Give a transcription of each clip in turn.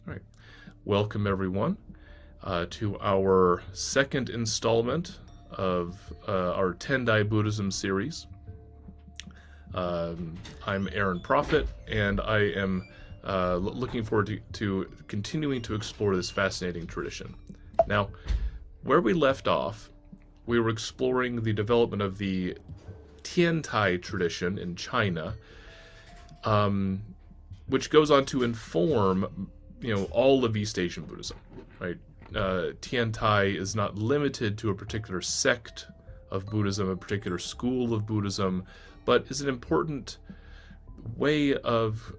All right. Welcome, everyone, to our second installment of our Tendai Buddhism series. I'm Aaron Proffitt, and I am looking forward to continuing to explore this fascinating tradition. Now, where we left off, we were exploring the development of the Tiantai tradition in China, which goes on to inform, all of East Asian Buddhism, right? Tiantai is not limited to a particular sect of Buddhism, a particular school of Buddhism, but is an important way of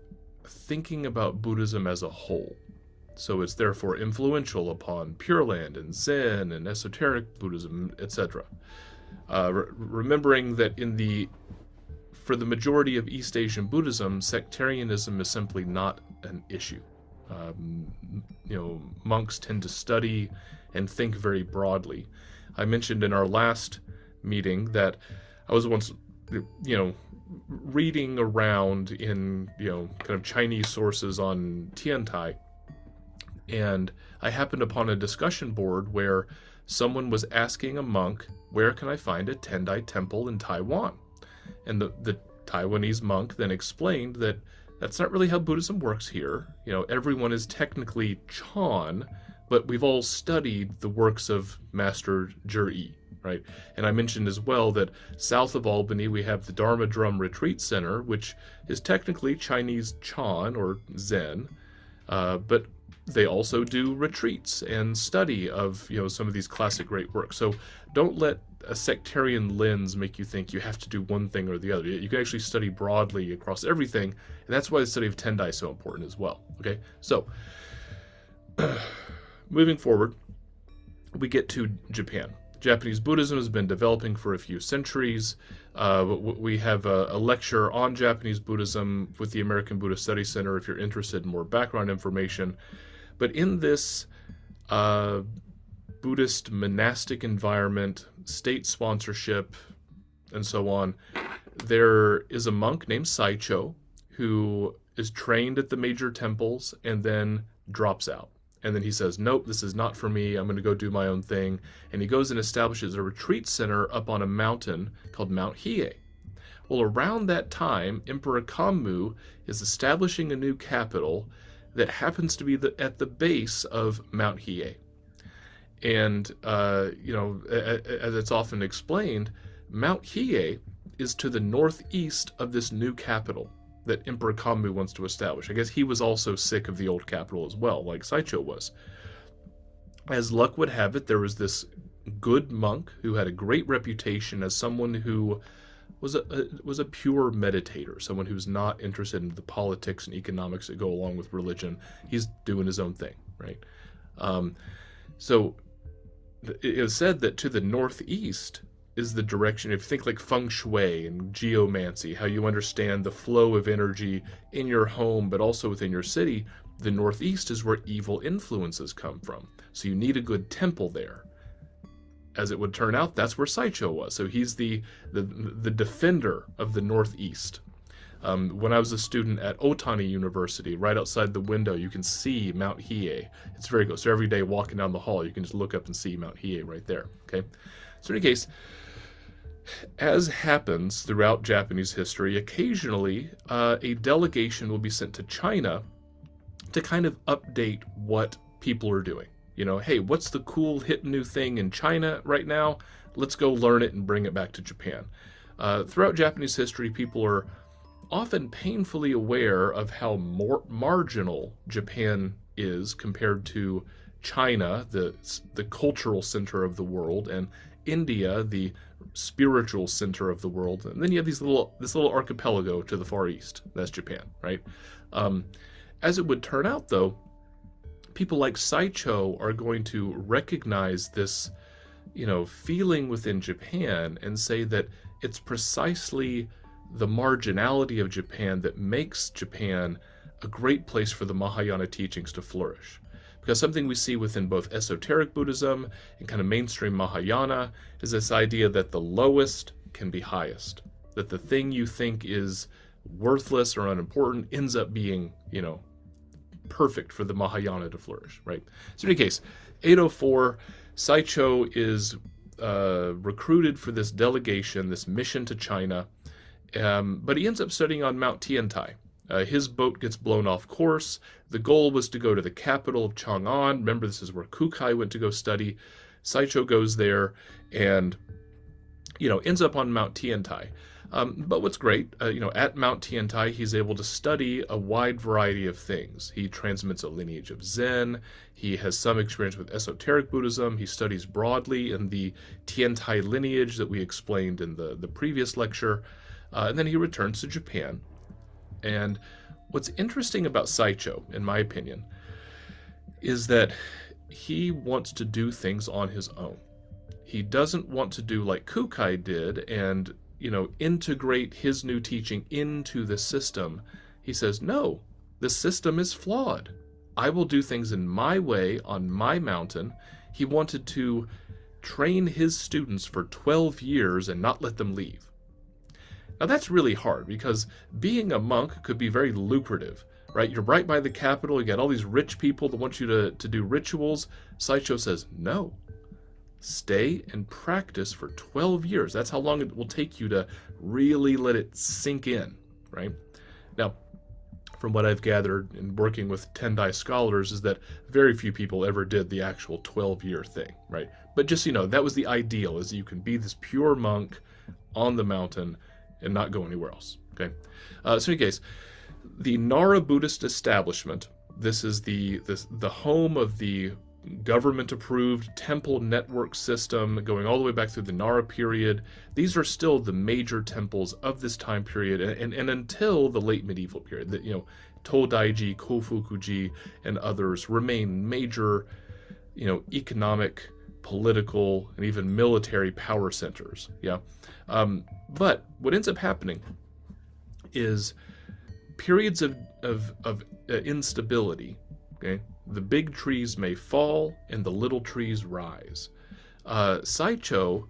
thinking about Buddhism as a whole. So it's therefore influential upon Pure Land and Zen and esoteric Buddhism, etc. Remembering that for the majority of East Asian Buddhism, sectarianism is simply not an issue. Monks tend to study and think very broadly. I mentioned in our last meeting that I was once, reading around in, kind of Chinese sources on Tiantai, and I happened upon a discussion board where someone was asking a monk, where can I find a Tendai temple in Taiwan? And the Taiwanese monk then explained that that's not really how Buddhism works here. Everyone is technically Chan, but we've all studied the works of Master Zhi, right? And I mentioned as well that south of Albany we have the Dharma Drum Retreat Center, which is technically Chinese Chan or Zen, but they also do retreats and study of some of these classic great works. So don't let a sectarian lens make you think you have to do one thing or the other. You can actually study broadly across everything, and that's why the study of Tendai is so important as well. Okay, so moving forward, we get to Japan. Japanese Buddhism has been developing for a few centuries. We have a lecture on Japanese Buddhism with the American Buddhist Study Center if you're interested in more background information. But in this Buddhist monastic environment, state sponsorship, and so on, there is a monk named Saicho who is trained at the major temples and then drops out. And then he says, nope, this is not for me. I'm going to go do my own thing. And he goes and establishes a retreat center up on a mountain called Mount Hiei. Well, around that time, Emperor Kanmu is establishing a new capital that happens to be at the base of Mount Hiei. And, as it's often explained, Mount Hiei is to the northeast of this new capital that Emperor Kanmu wants to establish. I guess he was also sick of the old capital as well, like Saicho was. As luck would have it, there was this good monk who had a great reputation as someone who was a pure meditator, someone who's not interested in the politics and economics that go along with religion. He's doing his own thing, right? So it is said that to the northeast is the direction, if you think like feng shui and geomancy, how you understand the flow of energy in your home but also within your city, the northeast is where evil influences come from. So you need a good temple there. As it would turn out, that's where Saicho was. So he's the defender of the northeast. When I was a student at Otani University, right outside the window, you can see Mount Hiei. It's very good. So every day walking down the hall, you can just look up and see Mount Hiei right there. Okay. So in any case, as happens throughout Japanese history, occasionally a delegation will be sent to China to kind of update what people are doing. Hey, what's the cool hip new thing in China right now? Let's go learn it and bring it back to Japan. Throughout Japanese history, people are often painfully aware of how more marginal Japan is compared to China, the cultural center of the world, and India, the spiritual center of the world. And then you have this little archipelago to the far east. That's Japan, right? As it would turn out, though, people like Saicho are going to recognize this, feeling within Japan and say that it's precisely the marginality of Japan that makes Japan a great place for the Mahayana teachings to flourish. Because something we see within both esoteric Buddhism and kind of mainstream Mahayana is this idea that the lowest can be highest. That the thing you think is worthless or unimportant ends up being, perfect for the Mahayana to flourish, right? So in any case, 804, Saicho is recruited for this delegation, this mission to China, but he ends up studying on Mount Tiantai. His boat gets blown off course. The goal was to go to the capital of Chang'an. Remember, this is where Kukai went to go study. Saicho goes there and, ends up on Mount Tiantai. But what's great, at Mount Tiantai, he's able to study a wide variety of things. He transmits a lineage of Zen. He has some experience with esoteric Buddhism. He studies broadly in the Tiantai lineage that we explained in the previous lecture. And then he returns to Japan. And what's interesting about Saicho, in my opinion, is that he wants to do things on his own. He doesn't want to do like Kukai did and, integrate his new teaching into the system. He says, no, the system is flawed. I will do things in my way on my mountain. He wanted to train his students for 12 years and not let them leave. Now that's really hard because being a monk could be very lucrative, right? You're right by the capital, you got all these rich people that want you to do rituals. Saicho says, no, stay and practice for 12 years. That's how long it will take you to really let it sink in, right? Now, from what I've gathered in working with Tendai scholars is that very few people ever did the actual 12-year thing, right? But just, that was the ideal, is you can be this pure monk on the mountain and not go anywhere else, okay? So in any case, the Nara Buddhist establishment, this is the home of the government-approved temple network system going all the way back through the Nara period. These are still the major temples of this time period and until the late medieval period. That Todaiji, Kofukuji, and others remain major, economic, political, and even military power centers. Yeah. But what ends up happening is periods of instability. Okay, the big trees may fall and the little trees rise. Saicho,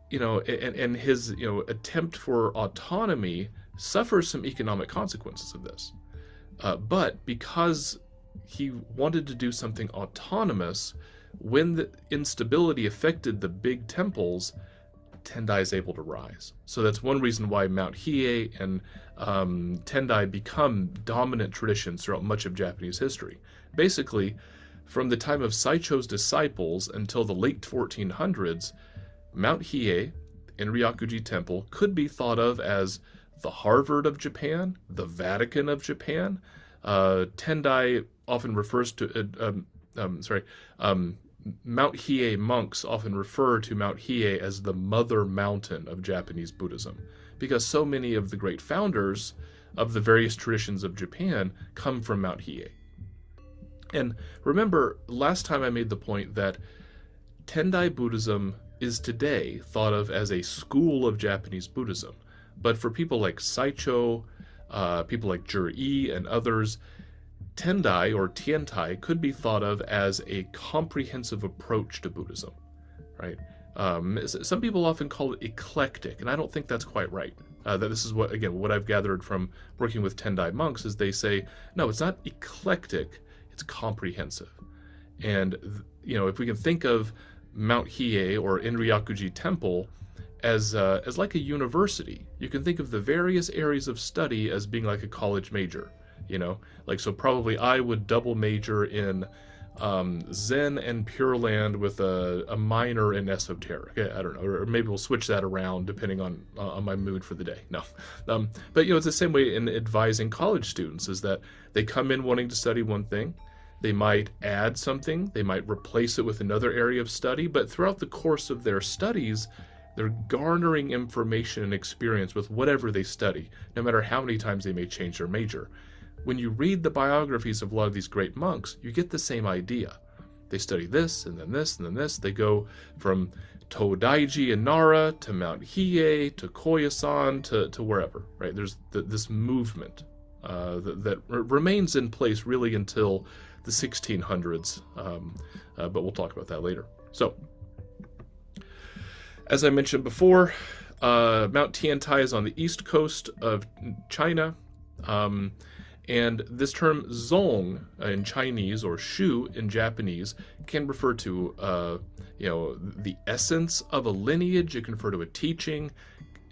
and his attempt for autonomy suffers some economic consequences of this. But because he wanted to do something autonomous, when the instability affected the big temples, Tendai is able to rise. So that's one reason why Mount Hiei and Tendai become dominant traditions throughout much of Japanese history. Basically, from the time of Saicho's disciples until the late 1400s, Mount Hiei, Enryakuji Temple, could be thought of as the Harvard of Japan, the Vatican of Japan. Tendai often refers to, Mount Hiei monks often refer to Mount Hiei as the mother mountain of Japanese Buddhism, because so many of the great founders of the various traditions of Japan come from Mount Hiei. And remember, last time I made the point that Tendai Buddhism is today thought of as a school of Japanese Buddhism. But for people like Saicho, people like Jur-E and others, Tendai or Tiantai could be thought of as a comprehensive approach to Buddhism, right? Some people often call it eclectic, and I don't think that's quite right. That this is what I've gathered from working with Tendai monks is they say, no, it's not eclectic, it's comprehensive. And, if we can think of Mount Hiei or Enryakuji Temple as like a university, you can think of the various areas of study as being like a college major. So probably I would double major in Zen and Pure Land with a minor in esoteric. I don't know, or maybe we'll switch that around depending on my mood for the day. No, but it's the same way in advising college students, is that they come in wanting to study one thing, they might add something, they might replace it with another area of study, but throughout the course of their studies, they're garnering information and experience with whatever they study, no matter how many times they may change their major. When you read the biographies of a lot of these great monks, you get the same idea. They study this, and then this, and then this. They go from Todaiji in Nara to Mount Hiei to Koyasan to wherever, right? There's this movement that remains in place really until the 1600s, but we'll talk about that later. So, as I mentioned before, Mount Tiantai is on the east coast of China. And this term zong in Chinese or shu in Japanese can refer to the essence of a lineage. It can refer to a teaching.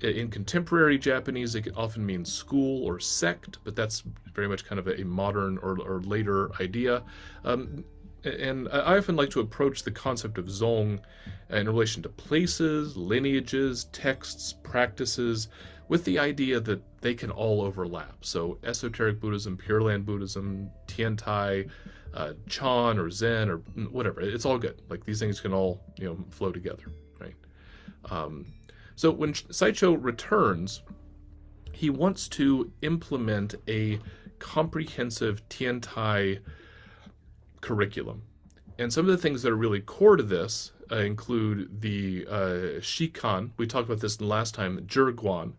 In contemporary Japanese, it can often mean school or sect, but that's very much kind of a modern or later idea. And I often like to approach the concept of zong in relation to places, lineages, texts, practices, with the idea that they can all overlap. So esoteric Buddhism, Pure Land Buddhism, Tiantai, Chan or Zen or whatever, it's all good. Like these things can all flow together, right? So when Saicho returns, he wants to implement a comprehensive Tiantai curriculum. And some of the things that are really core to this include the Shikan. We talked about this last time, Jirguan,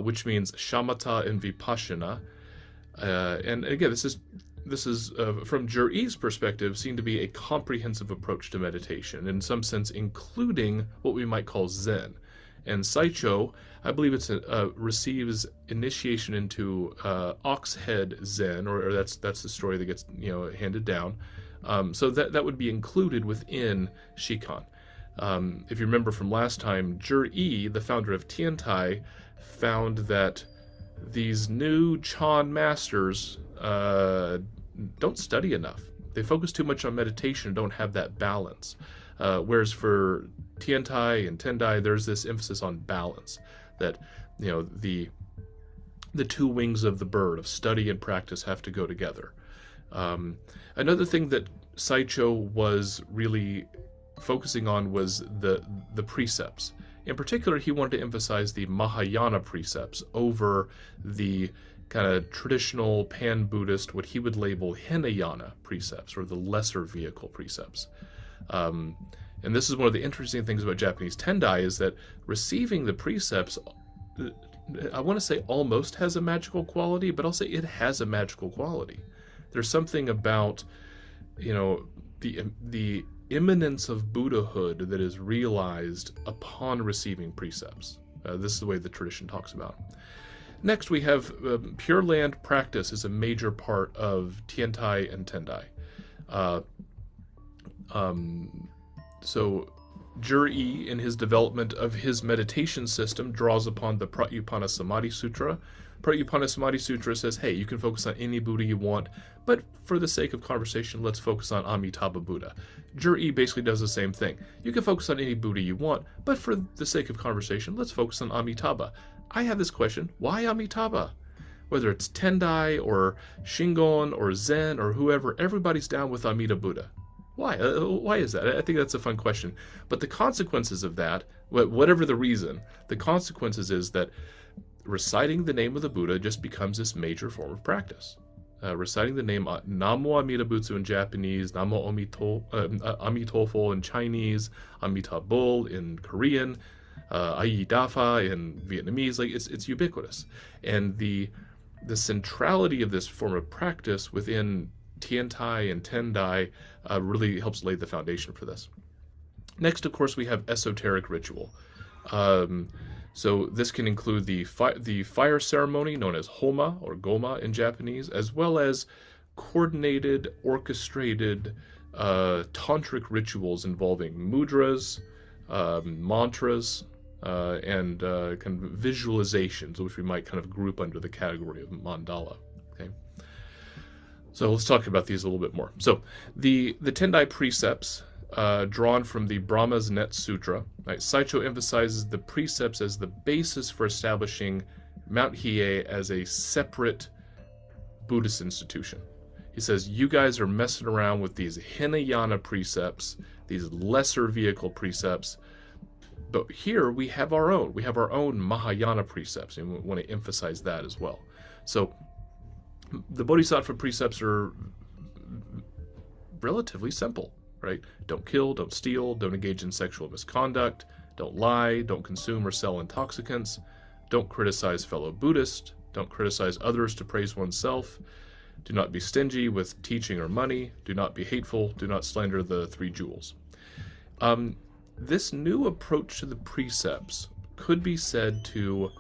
which means shamatha and vipassana. And again, this is from Jur-Yi's perspective, seen to be a comprehensive approach to meditation, in some sense including what we might call Zen. And Saicho, I believe receives initiation into ox head Zen, or that's the story that gets handed down. So that would be included within Shikan. If you remember from last time, Jur-Yi, the founder of Tiantai, found that these new Chan masters don't study enough. They focus too much on meditation and don't have that balance. Whereas for Tiantai and Tendai, there's this emphasis on balance, that the two wings of the bird of study and practice have to go together. Another thing that Saicho was really focusing on was the precepts. In particular, he wanted to emphasize the Mahayana precepts over the kind of traditional pan-Buddhist, what he would label Hinayana precepts, or the lesser vehicle precepts. And this is one of the interesting things about Japanese Tendai, is that receiving the precepts, I want to say almost has a magical quality, but I'll say it has a magical quality. There's something about, the imminence of Buddhahood that is realized upon receiving precepts. This is the way the tradition talks about. Next, we have Pure Land practice is a major part of Tiantai and Tendai. So Jur-Yi, in his development of his meditation system, draws upon the Pratyupana Samadhi Sutra. Pratyupana Samadhi Sutra says, hey, you can focus on any Buddha you want, but for the sake of conversation, let's focus on Amitabha Buddha. Jur-Yi basically does the same thing. You can focus on any Buddha you want, but for the sake of conversation, let's focus on Amitabha. I have this question, why Amitabha? Whether it's Tendai or Shingon or Zen or whoever, everybody's down with Amida Buddha. Why? Why is that? I think that's a fun question. But the consequences of that, whatever the reason, the consequences is that reciting the name of the Buddha just becomes this major form of practice. Reciting the name Namo Amida Butsu in Japanese, Namo Amitofo in Chinese, Amitabha in Korean, Ai Dafa in Vietnamese, like it's ubiquitous. And the centrality of this form of practice within Tiantai and Tendai really helps lay the foundation for this. Next, of course, we have esoteric ritual. So this can include the fire ceremony known as Homa or Goma in Japanese, as well as coordinated, orchestrated tantric rituals involving mudras, mantras, and kind of visualizations, which we might kind of group under the category of mandala. Okay. So let's talk about these a little bit more. So the Tendai precepts, drawn from the Brahma's Net Sutra, right? Saicho emphasizes the precepts as the basis for establishing Mount Hiei as a separate Buddhist institution. He says, you guys are messing around with these Hinayana precepts, these lesser vehicle precepts, but here we have our own. We have our own Mahayana precepts, and we want to emphasize that as well. So the Bodhisattva precepts are relatively simple, right? Don't kill, don't steal, don't engage in sexual misconduct, don't lie, don't consume or sell intoxicants, don't criticize fellow Buddhists, don't criticize others to praise oneself, do not be stingy with teaching or money, do not be hateful, do not slander the three jewels. This new approach to the precepts could be said to,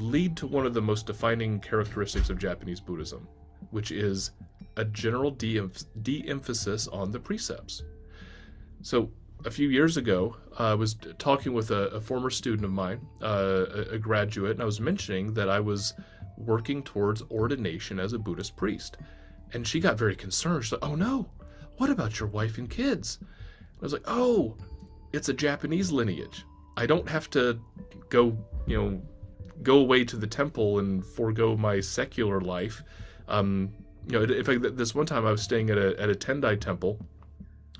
lead to one of the most defining characteristics of Japanese Buddhism, which is a general de-emphasis on the precepts. So a few years ago, I was talking with a former student of mine, a graduate, and I was mentioning that I was working towards ordination as a Buddhist priest. And she got very concerned. She's like, "Oh no, what about your wife and kids?" I was like, "Oh, it's a Japanese lineage. I don't have to go away to the temple and forego my secular life." In fact, this one time I was staying at a Tendai temple,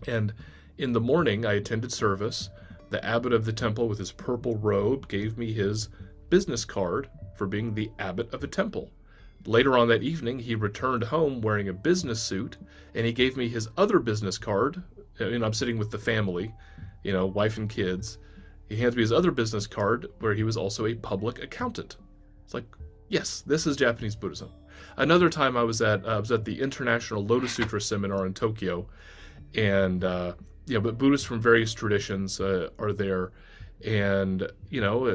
and in the morning I attended service. The abbot of the temple with his purple robe gave me his business card for being the abbot of a temple. Later on that evening, he returned home wearing a business suit, and he gave me his other business card. I'm sitting with the family, wife and kids. He hands me his other business card where he was also a public accountant. It's like, yes, this is Japanese Buddhism. Another time I was at the International Lotus Sutra Seminar in Tokyo, and but Buddhists from various traditions are there. And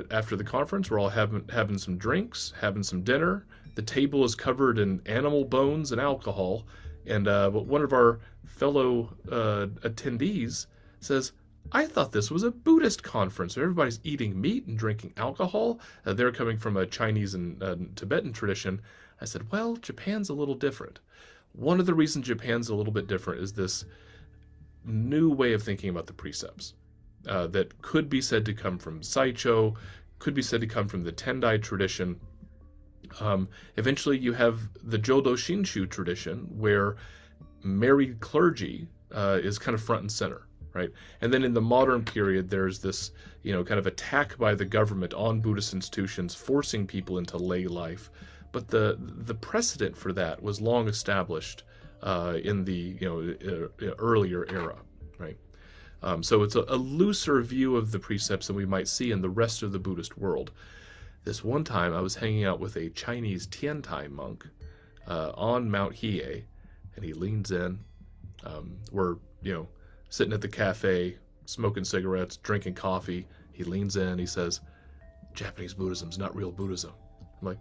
after the conference, we're all having some drinks, having some dinner. The table is covered in animal bones and alcohol. And but one of our fellow attendees says, "I thought this was a Buddhist conference. Everybody's eating meat and drinking alcohol." They're coming from a Chinese and Tibetan tradition. I said, "Well, Japan's a little different." One of the reasons Japan's a little bit different is this new way of thinking about the precepts that could be said to come from Saicho, could be said to come from the Tendai tradition. Eventually you have the Jodo Shinshu tradition, where married clergy is kind of front and center, right? And then in the modern period, there's this, kind of attack by the government on Buddhist institutions, forcing people into lay life. But the precedent for that was long established in the earlier era, right? So it's a looser view of the precepts than we might see in the rest of the Buddhist world. This one time I was hanging out with a Chinese Tiantai monk on Mount Hiei, and he leans in. We're, sitting at the cafe, smoking cigarettes, drinking coffee. He leans in, he says, "Japanese Buddhism's not real Buddhism." I'm like,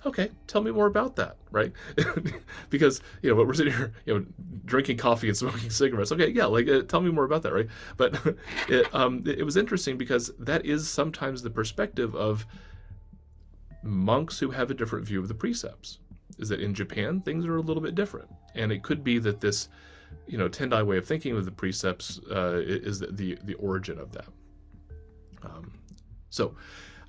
"Okay, tell me more about that," right? Because, but we're sitting here, drinking coffee and smoking cigarettes. Okay, yeah, tell me more about that, right? But it was interesting because that is sometimes the perspective of monks who have a different view of the precepts, is that in Japan, things are a little bit different. And it could be that this, Tendai way of thinking of the precepts is the origin of that. So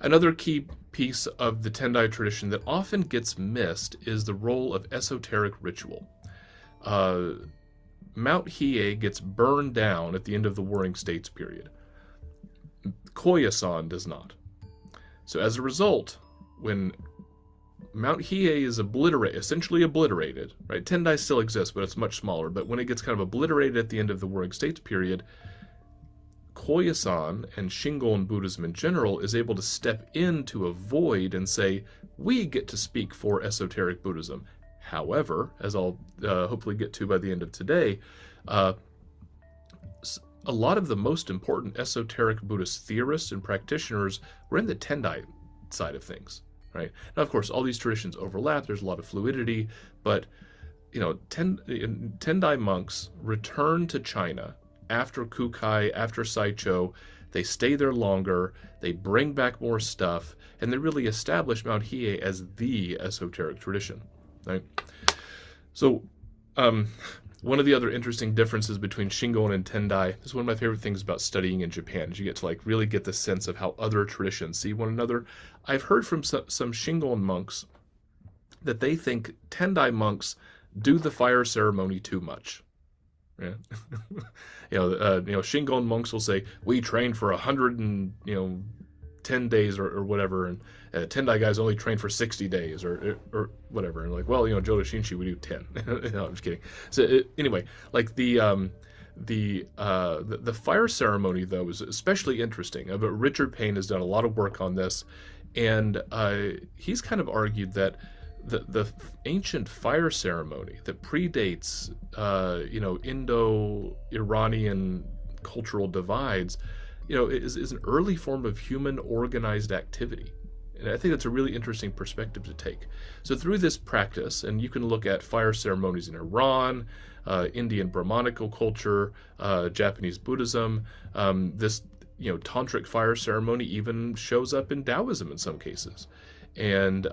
another key piece of the Tendai tradition that often gets missed is the role of esoteric ritual. Mount Hiei gets burned down at the end of the Warring States period. Koyasan does not. So as a result, when Mount Hiei is essentially obliterated, right? Tendai still exists, but it's much smaller. But when it gets kind of obliterated at the end of the Warring States period, Koyasan and Shingon Buddhism in general is able to step into a void and say, we get to speak for esoteric Buddhism. However, as I'll hopefully get to by the end of today, a lot of the most important esoteric Buddhist theorists and practitioners were in the Tendai side of things, right? Now, of course, all these traditions overlap. There's a lot of fluidity, but Tendai monks return to China after Kukai, after Saicho. They stay there longer, they bring back more stuff, and they really establish Mount Hiei as the esoteric tradition, right? So, one of the other interesting differences between Shingon and Tendai is one of my favorite things about studying in Japan, is you get to really get the sense of how other traditions see one another. I've heard from some Shingon monks that they think Tendai monks do the fire ceremony too much. Yeah. Shingon monks will say, we train for 110 days or whatever, and Tendai guys only train for 60 days or whatever. And Jodo Shinshu, we do 10. No, I'm just kidding. So anyway, the fire ceremony, though, is especially interesting. But Richard Payne has done a lot of work on this, and he's kind of argued that the ancient fire ceremony that predates Indo-Iranian cultural divides, is an early form of human organized activity. And I think that's a really interesting perspective to take. So through this practice, and you can look at fire ceremonies in Iran, Indian Brahmanical culture, Japanese Buddhism. This tantric fire ceremony even shows up in Taoism in some cases. And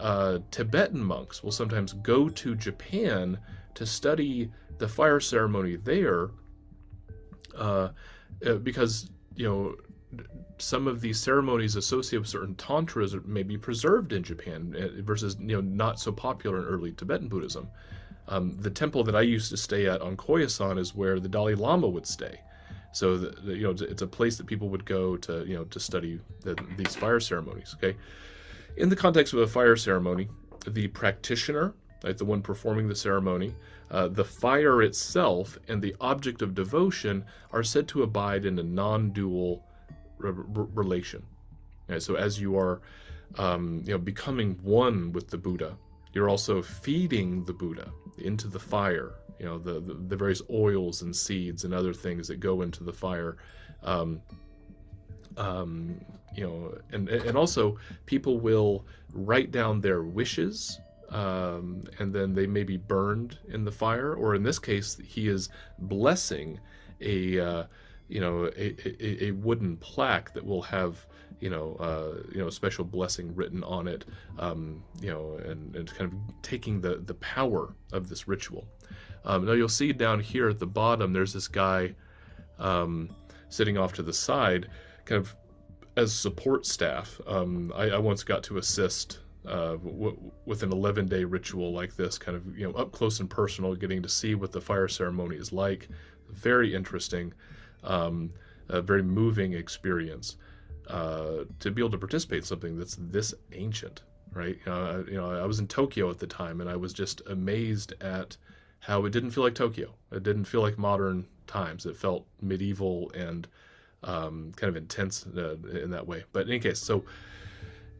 Tibetan monks will sometimes go to Japan to study the fire ceremony there, because some of these ceremonies associated with certain tantras may be preserved in Japan versus not so popular in early Tibetan Buddhism. The temple that I used to stay at on Koyasan is where the Dalai Lama would stay. So it's a place that people would go to study these fire ceremonies. Okay, in the context of a fire ceremony, the practitioner, right, the one performing the ceremony, the fire itself, and the object of devotion are said to abide in a non-dual relation. Right, so as you are becoming one with the Buddha, you're also feeding the Buddha into the fire, the various oils and seeds and other things that go into the fire. And also people will write down their wishes, and then they may be burned in the fire, or in this case, he is blessing a wooden plaque that will have a special blessing written on it, and kind of taking the power of this ritual. Now you'll see down here at the bottom, there's this guy sitting off to the side, kind of as support staff. I once got to assist with an 11-day ritual like this, kind of up close and personal, getting to see what the fire ceremony is like. Very interesting, a very moving experience. To be able to participate in something that's this ancient, right? I was in Tokyo at the time, and I was just amazed at how it didn't feel like Tokyo. It didn't feel like modern times. It felt medieval and kind of intense in that way. But in any case, so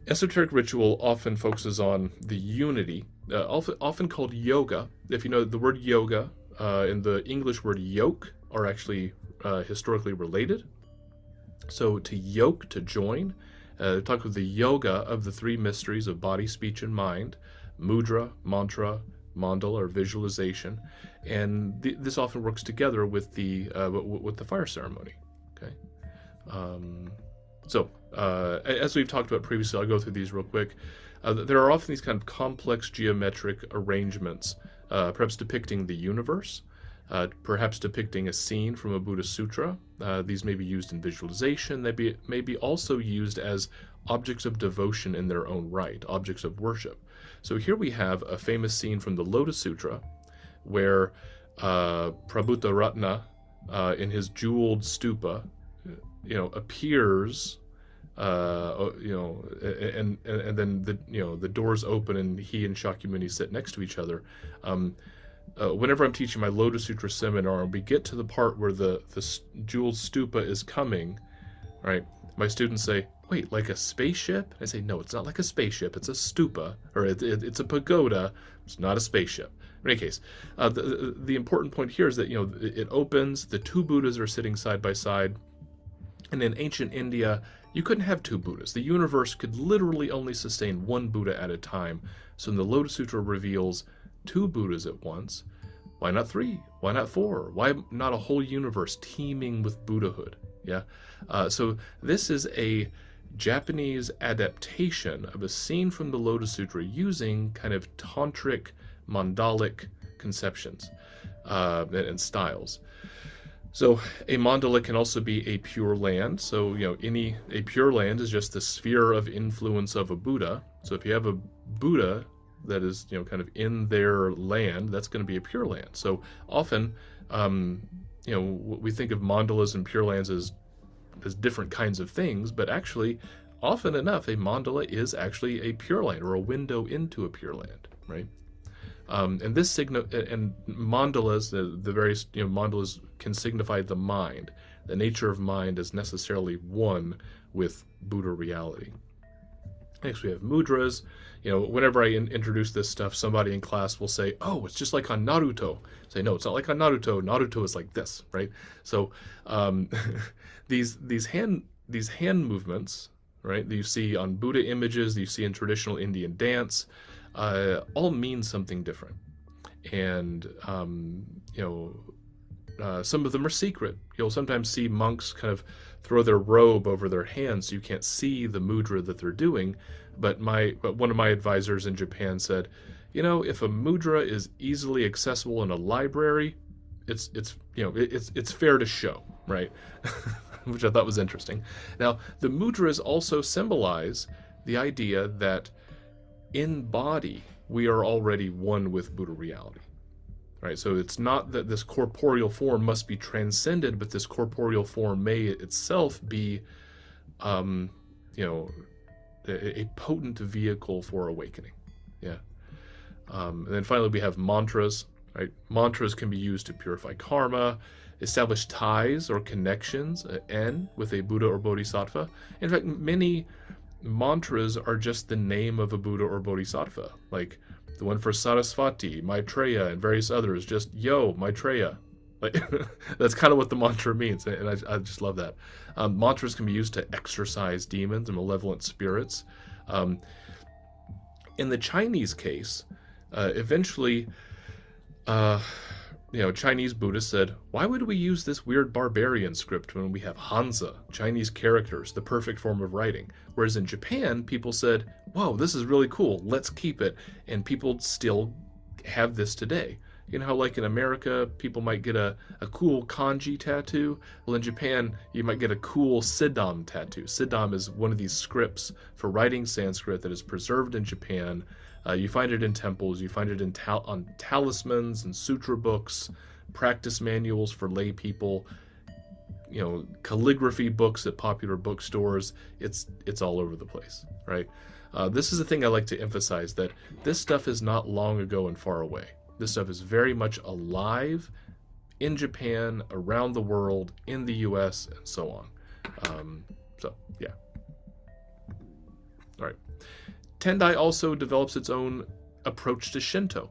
esoteric ritual often focuses on the unity, often called yoga. If you know the word yoga and the English word yoke are actually historically related. So to yoke, to join, talk about the yoga of the three mysteries of body, speech, and mind, mudra, mantra, mandala, or visualization, and this often works together with the fire ceremony. Okay, as we've talked about previously, I'll go through these real quick. There are often these kind of complex geometric arrangements, perhaps depicting the universe. Perhaps depicting a scene from a Buddhist sutra. These may be used in visualization. They may be also used as objects of devotion in their own right, objects of worship. So here we have a famous scene from the Lotus Sutra, where Prabhuta Ratna, in his jeweled stupa, appears, and then the doors open and he and Shakyamuni sit next to each other. Whenever I'm teaching my Lotus Sutra seminar and we get to the part where the jeweled stupa is coming, right, my students say, wait, like a spaceship? I say, no, it's not like a spaceship. It's a stupa, or it's a pagoda. It's not a spaceship. In any case, the important point here is that, it opens, the two Buddhas are sitting side by side, and in ancient India, you couldn't have two Buddhas. The universe could literally only sustain one Buddha at a time. So in the Lotus Sutra reveals two Buddhas at once. Why not three? Why not four? Why not a whole universe teeming with Buddhahood? Yeah. So this is a Japanese adaptation of a scene from the Lotus Sutra using kind of tantric, mandalic conceptions and styles. So a mandala can also be a pure land. So a pure land is just the sphere of influence of a Buddha. So if you have a Buddha that is kind of in their land, that's going to be a pure land. So often we think of mandalas and pure lands as different kinds of things, but actually often enough a mandala is actually a pure land, or a window into a pure land, right? And this and mandalas, the various mandalas can signify the mind. The nature of mind is necessarily one with Buddha reality. Next we have mudras. Whenever I introduce this stuff, somebody in class will say, oh, it's just like on Naruto. I say, no, it's not like on Naruto. Naruto is like this, right? So these hand movements, right, that you see on Buddha images, that you see in traditional Indian dance, all mean something different. And, some of them are secret. You'll sometimes see monks kind of throw their robe over their hands so you can't see the mudra that they're doing. But one of my advisors in Japan said, if a mudra is easily accessible in a library, it's fair to show, right? Which I thought was interesting. Now, the mudras also symbolize the idea that in body we are already one with Buddha reality. Right, so it's not that this corporeal form must be transcended, but this corporeal form may itself be, a potent vehicle for awakening. Yeah. And then finally we have mantras. Right, mantras can be used to purify karma, establish ties or connections, with a Buddha or Bodhisattva. In fact, many mantras are just the name of a Buddha or Bodhisattva, like the one for Sarasvati, Maitreya, and various others, just yo, Maitreya. Like, that's kind of what the mantra means, and I just love that. Mantras can be used to exorcise demons and malevolent spirits. In the Chinese case, eventually, Chinese Buddhists said, why would we use this weird barbarian script when we have Hanzi, Chinese characters, the perfect form of writing? Whereas in Japan, people said, whoa, this is really cool, let's keep it. And people still have this today. You know how like in America, people might get a cool kanji tattoo? Well, in Japan, you might get a cool siddham tattoo. Siddham is one of these scripts for writing Sanskrit that is preserved in Japan. You find it in temples, you find it on talismans and sutra books, practice manuals for lay people, calligraphy books at popular bookstores. It's all over the place, right? This is the thing I like to emphasize, that this stuff is not long ago and far away. This stuff is very much alive in Japan, around the world, in the US, and so on. Yeah. All right. Tendai also develops its own approach to Shinto.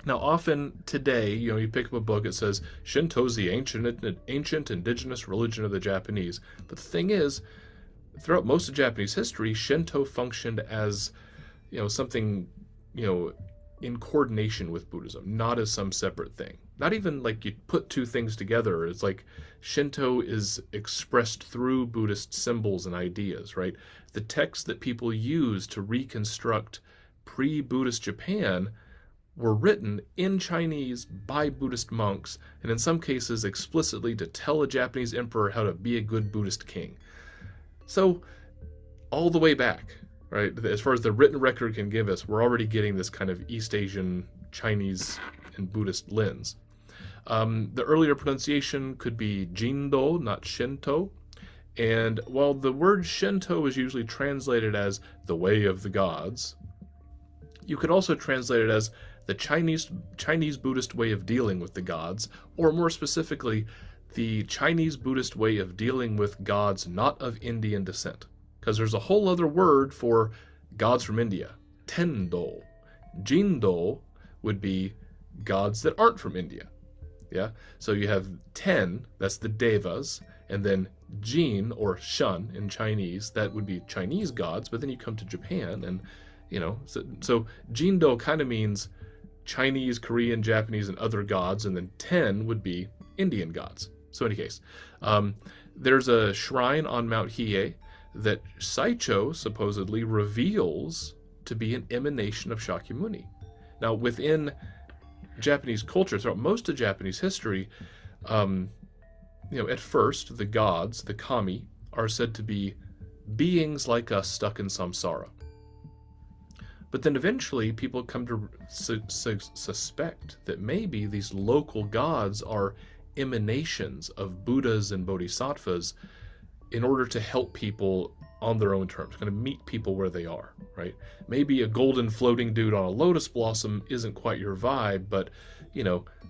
Now, often today, you pick up a book, it says, Shinto's the ancient indigenous religion of the Japanese. But the thing is, throughout most of Japanese history, Shinto functioned as, something, in coordination with Buddhism, not as some separate thing. Not even like you put two things together. It's like Shinto is expressed through Buddhist symbols and ideas, right? The texts that people use to reconstruct pre-Buddhist Japan were written in Chinese by Buddhist monks, and in some cases explicitly to tell a Japanese emperor how to be a good Buddhist king. So, all the way back, right, as far as the written record can give us, we're already getting this kind of East Asian, Chinese, and Buddhist lens. The earlier pronunciation could be Jindo, not Shinto. And while the word Shinto is usually translated as the way of the gods, you could also translate it as the Chinese Buddhist way of dealing with the gods, or more specifically, the Chinese Buddhist way of dealing with gods not of Indian descent. Because there's a whole other word for gods from India, Tendo. Jindo would be gods that aren't from India. Yeah, so you have Ten, that's the Devas, and then Jin or Shun in Chinese, that would be Chinese gods. But then you come to Japan, and so Jindo kind of means Chinese, Korean, Japanese, and other gods, and then Ten would be Indian gods. So in any case, there's a shrine on Mount Hiei that Saicho supposedly reveals to be an emanation of Shakyamuni. Now, within Japanese culture, throughout most of Japanese history, at first, the gods, the kami, are said to be beings like us stuck in samsara. But then eventually people come to suspect that maybe these local gods are emanations of Buddhas and Bodhisattvas in order to help people on their own terms, kind of meet people where they are, right? Maybe a golden floating dude on a lotus blossom isn't quite your vibe, but,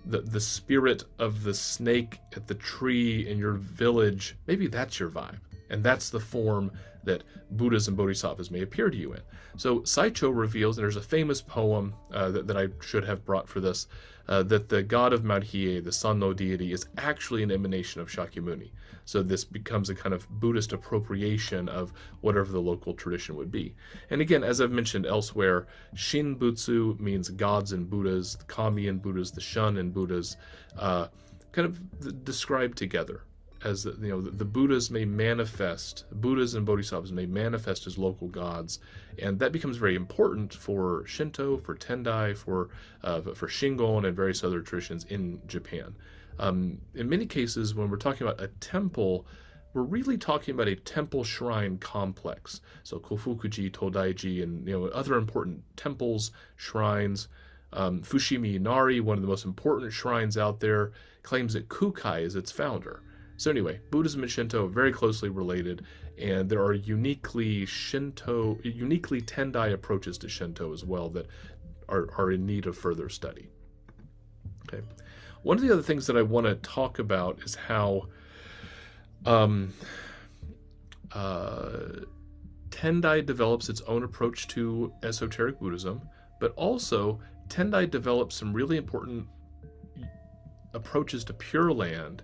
the spirit of the snake at the tree in your village, maybe that's your vibe. And that's the form that Buddhas and Bodhisattvas may appear to you in. So Saicho reveals, and there's a famous poem that I should have brought for this, that the god of Mount Hiei, the Sanno deity, is actually an emanation of Shakyamuni. So this becomes a kind of Buddhist appropriation of whatever the local tradition would be. And again, as I've mentioned elsewhere, Shin Butsu means gods and Buddhas, the Kami and Buddhas, the Shun and Buddhas, kind of described together. As the Buddhas may manifest, Buddhas and Bodhisattvas may manifest as local gods, and that becomes very important for Shinto, for Tendai, for Shingon, and various other traditions in Japan. In many cases, when we're talking about a temple, we're really talking about a temple shrine complex. So Kofukuji, Todaiji, and other important temples, shrines. Fushimi Inari, one of the most important shrines out there, claims that Kukai is its founder. So anyway, Buddhism and Shinto are very closely related, and there are uniquely Tendai approaches to Shinto as well that are in need of further study. Okay, one of the other things that I want to talk about is how Tendai develops its own approach to esoteric Buddhism, but also Tendai develops some really important approaches to Pure Land,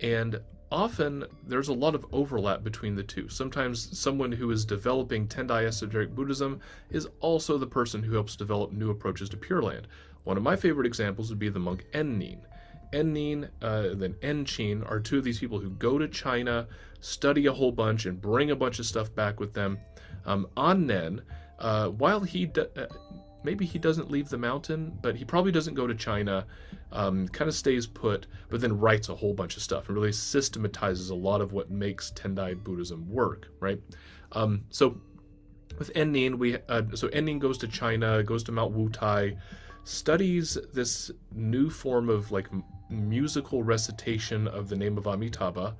and often there's a lot of overlap between the two. Sometimes someone who is developing Tendai esoteric Buddhism is also the person who helps develop new approaches to Pure Land. One of my favorite examples would be the monk Ennin. Ennin and then Enchin are two of these people who go to China, study a whole bunch, and bring a bunch of stuff back with them. Annen, while maybe he doesn't leave the mountain, but he probably doesn't go to China, kind of stays put, but then writes a whole bunch of stuff and really systematizes a lot of what makes Tendai Buddhism work, right? So with Ennin, so Ennin goes to China, goes to Mount Wutai, studies this new form of like musical recitation of the name of Amitabha,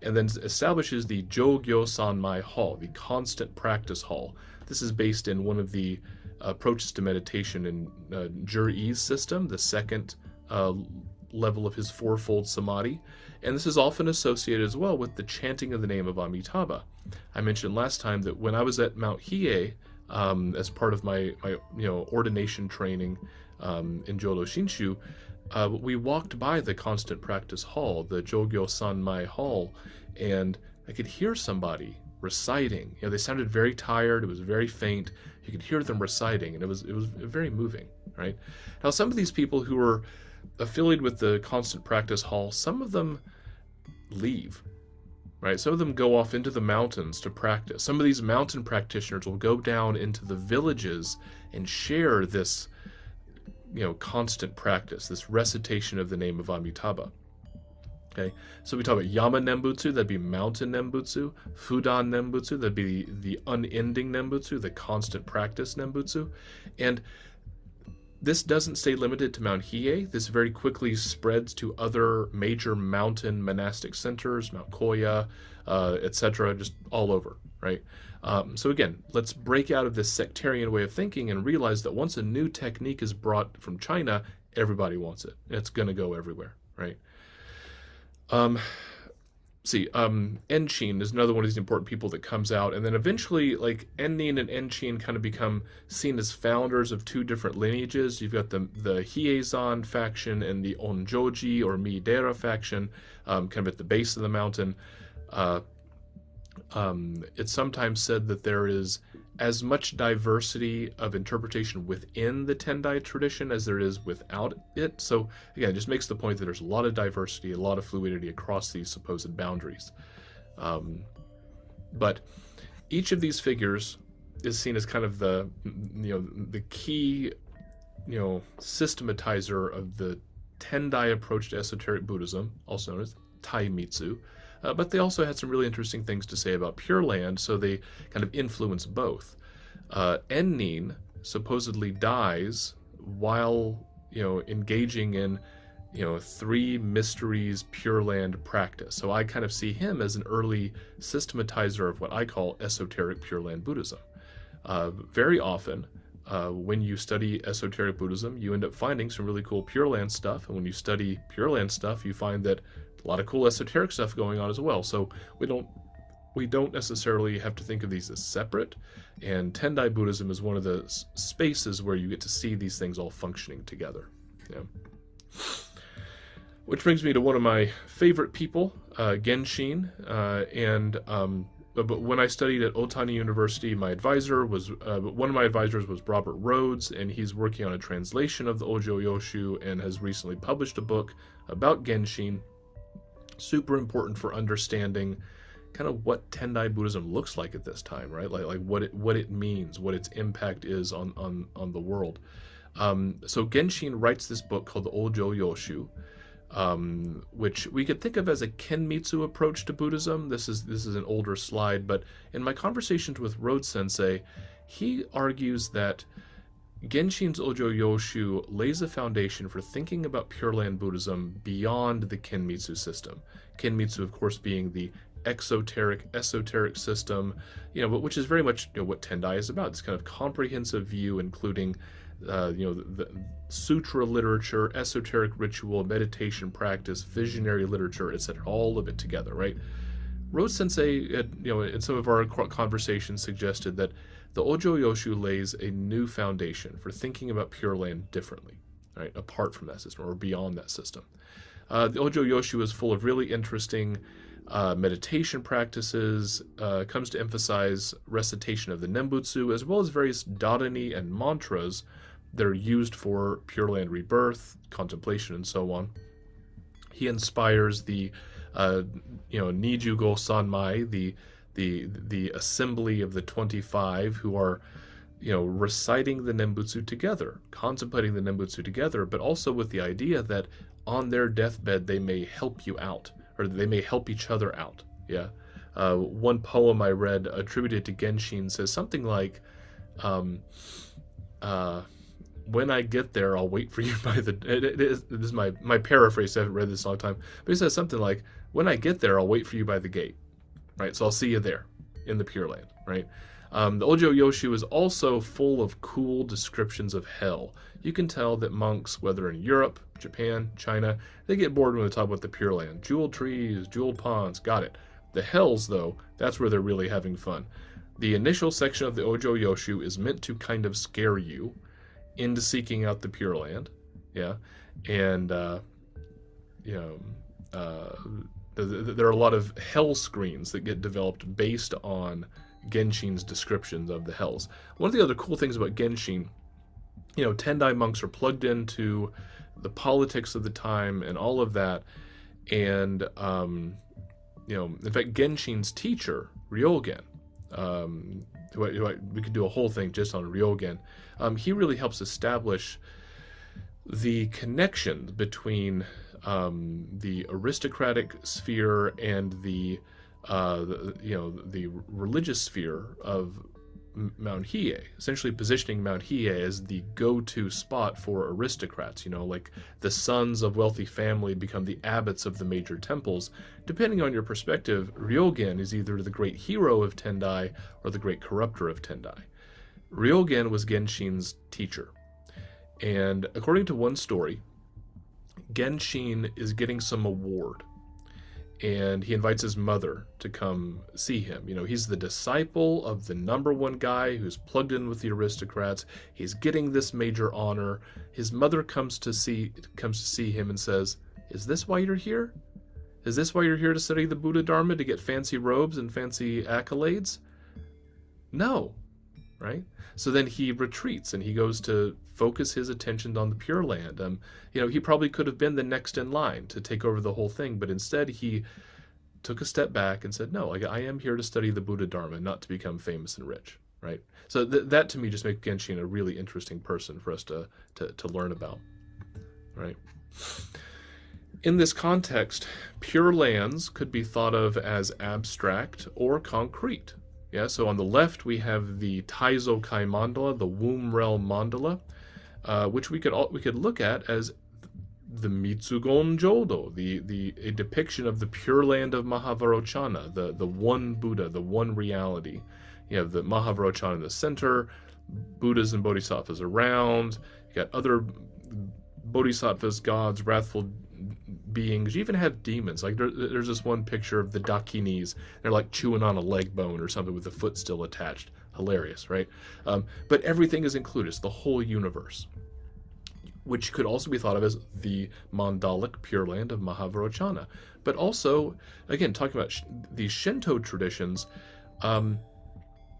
and then establishes the Jogyo Sanmai Hall, the constant practice hall. This is based in one of the approaches to meditation in Jur-E's system, the second level of his fourfold samadhi, and this is often associated as well with the chanting of the name of Amitabha. I mentioned last time that when I was at Mount Hiei, as part of my ordination training in Jodo Shinshu, we walked by the constant practice hall, the Jogyo Sanmai Hall, and I could hear somebody reciting. They sounded very tired. It was very faint. You could hear them reciting, and it was very moving, right? Now, some of these people who were affiliated with the constant practice hall, some of them leave, right? Some of them go off into the mountains to practice. Some of these mountain practitioners will go down into the villages and share this, constant practice, this recitation of the name of Amitabha. Okay, so we talk about Yama Nembutsu, that'd be mountain Nembutsu. Fudan Nembutsu, that'd be the unending Nembutsu, the constant practice Nembutsu. And this doesn't stay limited to Mount Hiei. This very quickly spreads to other major mountain monastic centers, Mount Koya, etc., just all over, right? So again, let's break out of this sectarian way of thinking and realize that once a new technique is brought from China, everybody wants it. It's going to go everywhere, right? Enchin is another one of these important people that comes out, and then eventually, like, Ennin and Enchin kind of become seen as founders of two different lineages. You've got the Hiezan faction and the Onjoji or Miidera faction, kind of at the base of the mountain. It's sometimes said that there is as much diversity of interpretation within the Tendai tradition as there is without it. So again, it just makes the point that there's a lot of diversity, a lot of fluidity across these supposed boundaries. But each of these figures is seen as kind of the key, systematizer of the Tendai approach to esoteric Buddhism, also known as Taimitsu. But they also had some really interesting things to say about Pure Land, so they kind of influence both. Ennin supposedly dies while, engaging in, three mysteries Pure Land practice. So I kind of see him as an early systematizer of what I call esoteric Pure Land Buddhism. Very often, when you study esoteric Buddhism, you end up finding some really cool Pure Land stuff, and when you study Pure Land stuff, you find that a lot of cool esoteric stuff going on as well. So we don't we don't necessarily have to think of these as separate, and Tendai Buddhism is one of the spaces where you get to see these things all functioning together. Yeah. Which brings me to one of my favorite people, Genshin, but when I studied at Otani University, one of my advisors was Robert Rhodes, and he's working on a translation of the Ojo Yoshu and has recently published a book about Genshin. Super important for understanding kind of what Tendai Buddhism looks like at this time, right? Like what it means, what its impact is on the world. So Genshin writes this book called the Ojo Yoshu, which we could think of as a Kenmitsu approach to Buddhism. This is an older slide, but in my conversations with Rhodes Sensei, he argues that Genshin's Ojo Yoshu lays a foundation for thinking about Pure Land Buddhism beyond the Kenmitsu system. Kenmitsu, of course, being the esoteric system, but which is very much what Tendai is about. This kind of comprehensive view, including the sutra literature, esoteric ritual, meditation practice, visionary literature, etc. All of it together, right? Rhodes Sensei, in some of our conversations, suggested that the Ojo Yoshu lays a new foundation for thinking about Pure Land differently, right? Apart from that system or beyond that system. The Ojo Yoshu is full of really interesting meditation practices, comes to emphasize recitation of the Nembutsu, as well as various dadani and mantras that are used for Pure Land rebirth, contemplation, and so on. He inspires the Nijugo Sanmai, the assembly of the 25 who are reciting the Nembutsu together, contemplating the Nembutsu together, but also with the idea that on their deathbed they may help you out, or they may help each other out. Yeah. One poem I read attributed to Genshin says something like, when I get there, I'll wait for you by the... This is my paraphrase. I haven't read this in a long time. But he says something like, when I get there, I'll wait for you by the gate. Right? So I'll see you there in the Pure Land. Right? The Ojo Yoshu is also full of cool descriptions of hell. You can tell that monks, whether in Europe, Japan, China, they get bored when they talk about the Pure Land. Jeweled trees, jeweled ponds, got it. The hells, though, that's where they're really having fun. The initial section of the Ojo Yoshu is meant to kind of scare you into seeking out the Pure Land, yeah, and there are a lot of hell screens that get developed based on Genshin's descriptions of the hells. One of the other cool things about Genshin, Tendai monks are plugged into the politics of the time and all of that, and in fact, Genshin's teacher, Ryogen, we could do a whole thing just on Ryogen. He really helps establish the connection between the aristocratic sphere and the religious sphere of Mount Hiei, essentially positioning Mount Hiei as the go-to spot for aristocrats. Like the sons of wealthy family become the abbots of the major temples. Depending on your perspective, Ryogen is either the great hero of Tendai or the great corrupter of Tendai. Ryogen was Genshin's teacher, and according to one story, Genshin is getting some award, and he invites his mother to come see him. He's the disciple of the number one guy who's plugged in with the aristocrats. He's getting this major honor. His mother comes to see him and says, "Is this why you're here? Is this why you're here to study the Buddha Dharma, to get fancy robes and fancy accolades?" No, right? So then he retreats and he goes to focus his attention on the Pure Land. He probably could have been the next in line to take over the whole thing, but instead he took a step back and said, no, I am here to study the Buddha Dharma, not to become famous and rich, right? So that to me just makes Genshin a really interesting person for us to learn about, right? In this context, Pure Lands could be thought of as abstract or concrete. Yeah, so on the left we have the Taizo Kai Mandala, the Womb Realm Mandala, which we could look at as the Mitsugon Jodo, a depiction of the Pure Land of Mahavarochana, the one Buddha, the one reality. You have the Mahavarochana in the center, Buddhas and Bodhisattvas around. You got other Bodhisattvas, gods, wrathful beings. You even have demons. Like there's this one picture of the Dakinis. They're like chewing on a leg bone or something with the foot still attached. Hilarious, right? But everything is included. It's the whole universe, which could also be thought of as the mandalic Pure Land of Mahavajrayana. But also, again, talking about these Shinto traditions,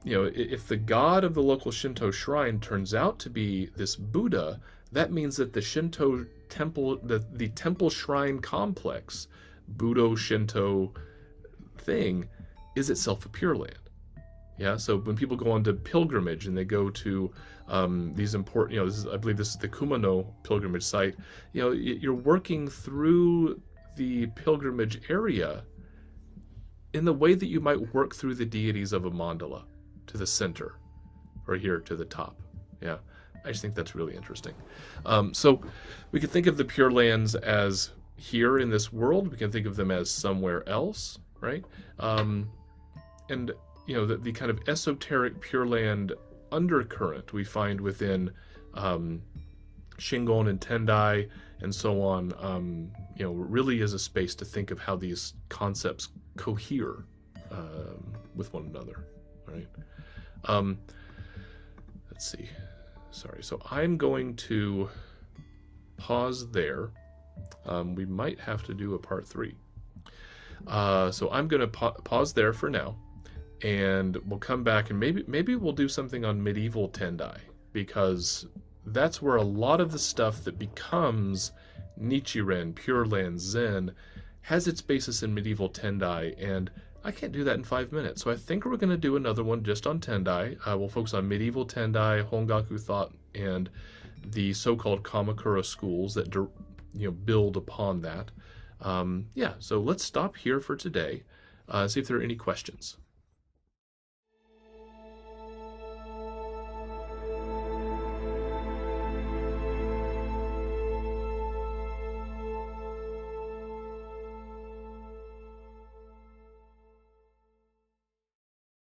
if the god of the local Shinto shrine turns out to be this Buddha, that means that the Shinto temple, the temple shrine complex, Budo Shinto thing, is itself a Pure Land. Yeah, so when people go on to pilgrimage and they go to these important, I believe this is the Kumano pilgrimage site, you're working through the pilgrimage area in the way that you might work through the deities of a mandala to the center or here to the top. Yeah, I just think that's really interesting. So we could think of the Pure Lands as here in this world. We can think of them as somewhere else, right? And the kind of esoteric Pure Land undercurrent we find within Shingon and Tendai and so on, really is a space to think of how these concepts cohere with one another, right? Let's see. Sorry. So I'm going to pause there. We might have to do a part 3. So I'm going to pause there for now. And we'll come back and maybe we'll do something on medieval Tendai, because that's where a lot of the stuff that becomes Nichiren, Pure Land, Zen, has its basis in medieval Tendai, and I can't do that in 5 minutes. So I think we're going to do another one just on Tendai. We'll focus on medieval Tendai, Hongaku thought, and the so-called Kamakura schools that build upon that. So let's stop here for today. See if there are any questions.